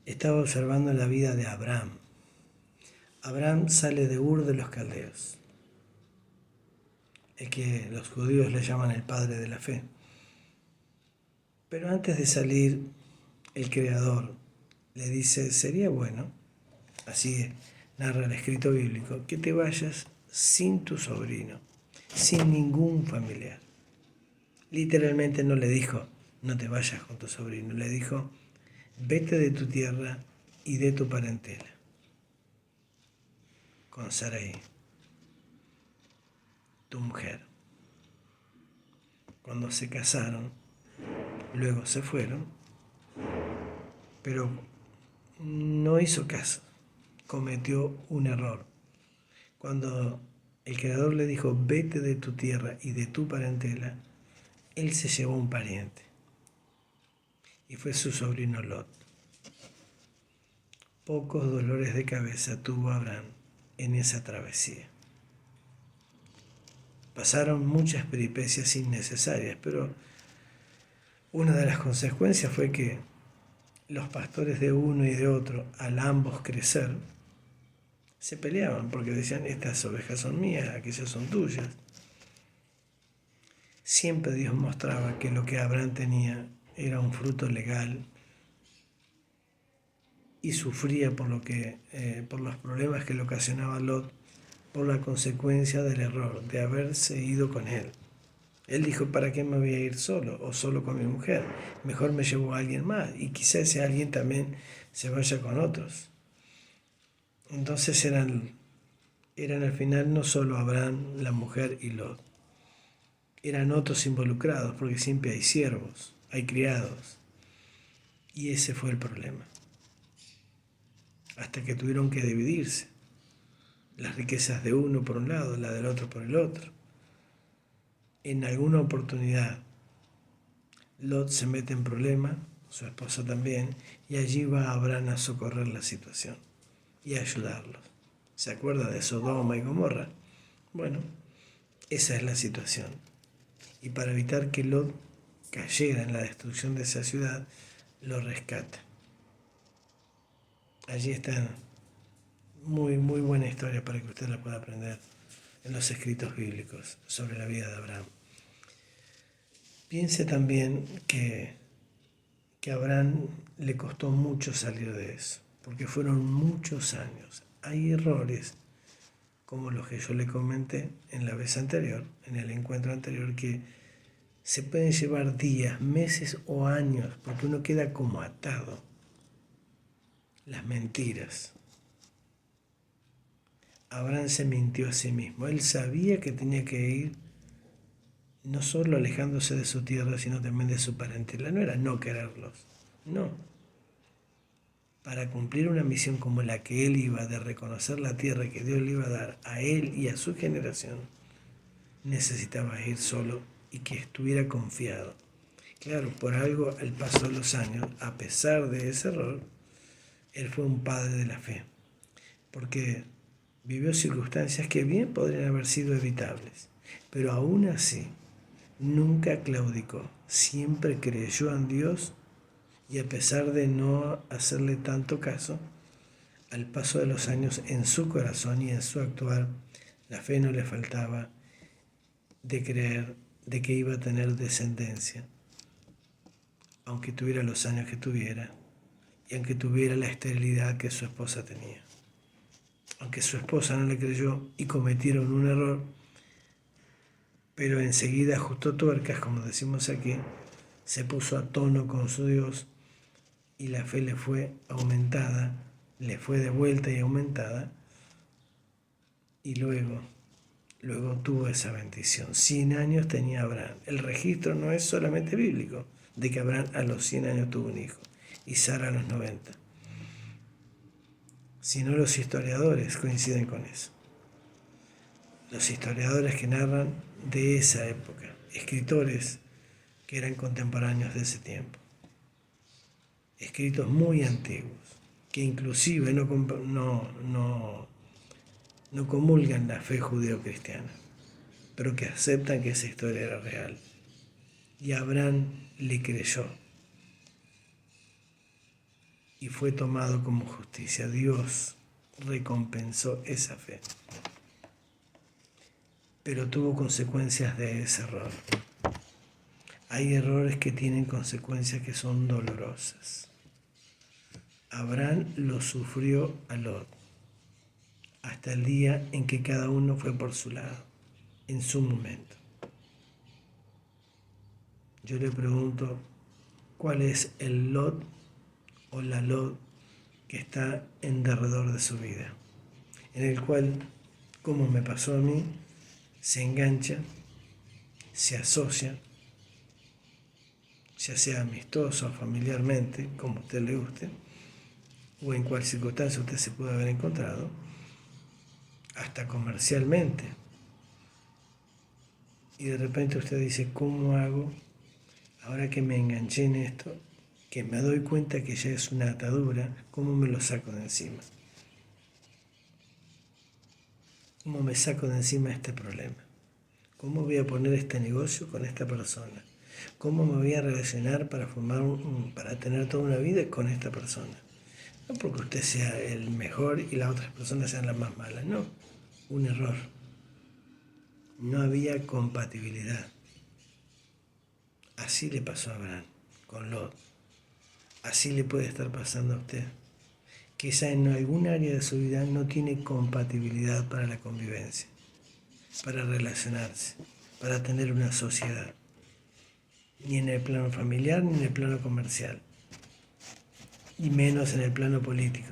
Estaba observando la vida de Abraham. Abraham sale de Ur de los Caldeos, el que los judíos le llaman el padre de la fe. Pero antes de salir, el Creador le dice, sería bueno, así narra el escrito bíblico, que te vayas sin tu sobrino, sin ningún familiar. Literalmente no le dijo, no te vayas con tu sobrino, le dijo, vete de tu tierra y de tu parentela. Con Sarai, tu mujer. Cuando se casaron, luego se fueron, pero no hizo caso, cometió un error. Cuando el Creador le dijo, vete de tu tierra y de tu parentela, él se llevó un pariente, y fue su sobrino Lot. Pocos dolores de cabeza tuvo Abraham en esa travesía. Pasaron muchas peripecias innecesarias, pero una de las consecuencias fue que los pastores de uno y de otro, al ambos crecer, se peleaban porque decían, estas ovejas son mías, aquellas son tuyas. Siempre Dios mostraba que lo que Abraham tenía era un fruto legal y sufría por los problemas que le ocasionaba Lot por la consecuencia del error de haberse ido con él. Él dijo, ¿para qué me voy a ir solo o solo con mi mujer? Mejor me llevo a alguien más y quizá ese alguien también se vaya con otros. Entonces eran al final no solo Abraham, la mujer y Lot. Eran otros involucrados porque siempre hay siervos, hay criados. Y ese fue el problema. Hasta que tuvieron que dividirse. Las riquezas de uno por un lado, la del otro por el otro. En alguna oportunidad, Lot se mete en problema, su esposa también, y allí va Abraham a socorrer la situación y a ayudarlos. ¿Se acuerda de Sodoma y Gomorra? Bueno, esa es la situación. Y para evitar que Lot cayera en la destrucción de esa ciudad, lo rescata. Allí está muy buena historia para que usted la pueda aprender en los escritos bíblicos sobre la vida de Abraham. Piense también que a Abraham le costó mucho salir de eso, porque fueron muchos años. Hay errores, como los que yo le comenté en la vez anterior, en el encuentro anterior, que se pueden llevar días, meses o años, porque uno queda como atado. Las mentiras. Abraham se mintió a sí mismo. Él sabía que tenía que ir no solo alejándose de su tierra, sino también de su parentela. No era no quererlos, no. Para cumplir una misión como la que él iba, de reconocer la tierra que Dios le iba a dar a él y a su generación, necesitaba ir solo y que estuviera confiado. Claro, por algo, al paso de los años, a pesar de ese error, él fue un padre de la fe, porque vivió circunstancias que bien podrían haber sido evitables, pero aún así nunca claudicó, siempre creyó en Dios y a pesar de no hacerle tanto caso, al paso de los años en su corazón y en su actuar, la fe no le faltaba de creer de que iba a tener descendencia, aunque tuviera los años que tuviera y aunque tuviera la esterilidad que su esposa tenía. Aunque su esposa no le creyó y cometieron un error, pero enseguida ajustó tuercas, como decimos aquí, se puso a tono con su Dios y la fe le fue aumentada, le fue de vuelta y aumentada, y luego tuvo esa bendición. 100 años tenía Abraham. El registro no es solamente bíblico, de que Abraham a los 100 años tuvo un hijo y Sara a los 90, sino los historiadores coinciden con eso. Los historiadores que narran de esa época, escritores que eran contemporáneos de ese tiempo, escritos muy antiguos, que inclusive no comulgan la fe judeo-cristiana, pero que aceptan que esa historia era real. Y Abraham le creyó. y fue tomado como justicia. Dios recompensó esa fe, pero tuvo consecuencias de ese error. Hay errores que tienen consecuencias que son dolorosas. Abraham lo sufrió a Lot, hasta el día en que cada uno fue por su lado, en su momento. Yo le pregunto, ¿cuál es el Lot o la Lot que está en derredor de su vida? En el cual, como me pasó a mí, se engancha, se asocia, ya sea amistoso o familiarmente, como a usted le guste, o en cual circunstancia usted se puede haber encontrado, hasta comercialmente. Y de repente usted dice, ¿cómo hago ahora que me enganché en esto, que me doy cuenta que ya es una atadura? ¿Cómo me lo saco de encima? ¿Cómo me saco de encima este problema? ¿Cómo voy a poner este negocio con esta persona? ¿Cómo me voy a relacionar para para tener toda una vida con esta persona? No porque usted sea el mejor y las otras personas sean las más malas, no. Un error. No había compatibilidad. Así le pasó a Abraham con Lot. Así le puede estar pasando a usted. Quizá en algún área de su vida no tiene compatibilidad para la convivencia, para relacionarse, para tener una sociedad. Ni en el plano familiar, ni en el plano comercial. Y menos en el plano político,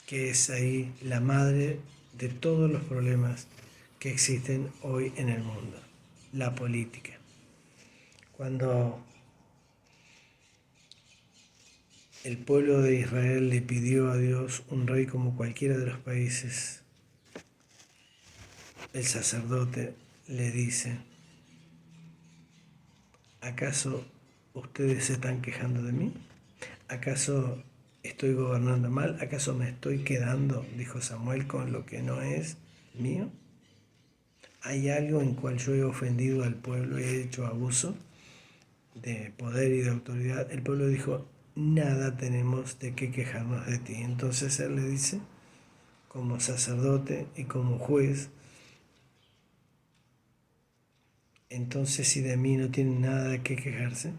que es ahí la madre de todos los problemas que existen hoy en el mundo. La política. Cuando el pueblo de Israel le pidió a Dios un rey como cualquiera de los países, el sacerdote le dice, ¿acaso ustedes se están quejando de mí? ¿Acaso estoy gobernando mal? ¿Acaso me estoy quedando, dijo Samuel, con lo que no es mío? ¿Hay algo en cual yo he ofendido al pueblo y he hecho abuso de poder y de autoridad? El pueblo dijo, nada tenemos de qué quejarnos de ti. Entonces él le dice, como sacerdote y como juez, entonces si de mí no tienen nada de qué quejarse,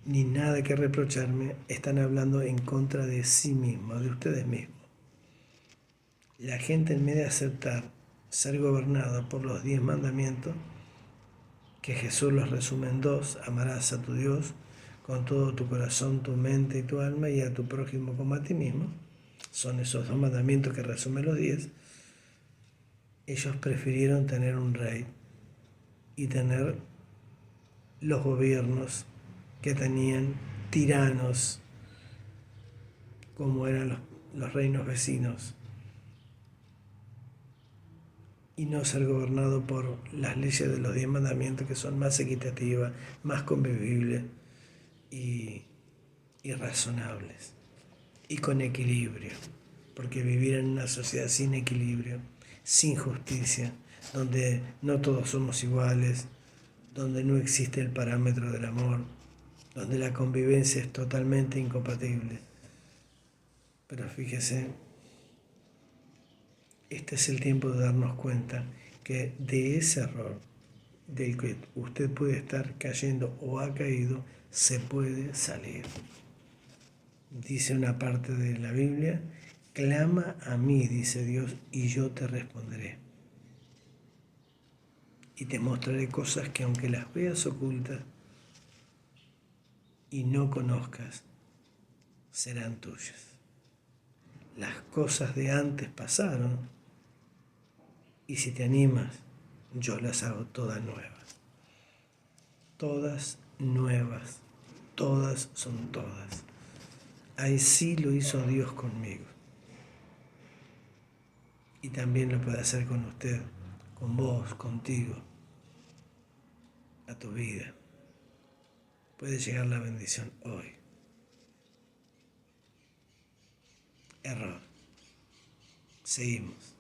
ni nada que reprocharme, están hablando en contra de sí mismos, de ustedes mismos. La gente, en vez de aceptar ser gobernada por los 10 mandamientos, que Jesús los resume en 2, amarás a tu Dios con todo tu corazón, tu mente y tu alma, y a tu prójimo como a ti mismo, son esos 2 mandamientos que resumen los 10, ellos prefirieron tener un rey y tener los gobiernos que tenían tiranos, como eran los reinos vecinos, y no ser gobernado por las leyes de los 10 mandamientos, que son más equitativas, más convivibles y razonables y con equilibrio, porque vivir en una sociedad sin equilibrio, sin justicia, donde no todos somos iguales, donde no existe el parámetro del amor, donde la convivencia es totalmente incompatible. Pero fíjese, este es el tiempo de darnos cuenta que de ese error del que usted puede estar cayendo o ha caído, se puede salir. Dice una parte de la Biblia, clama a mí, dice Dios, y yo te responderé. Y te mostraré cosas que aunque las veas ocultas y no conozcas, serán tuyas. Las cosas de antes pasaron y si te animas, yo las hago todas nuevas. Todas nuevas, todas son todas. Así lo hizo Dios conmigo. Y también lo puede hacer con usted, con vos, contigo, a tu vida. Puede llegar la bendición hoy. Error. Seguimos.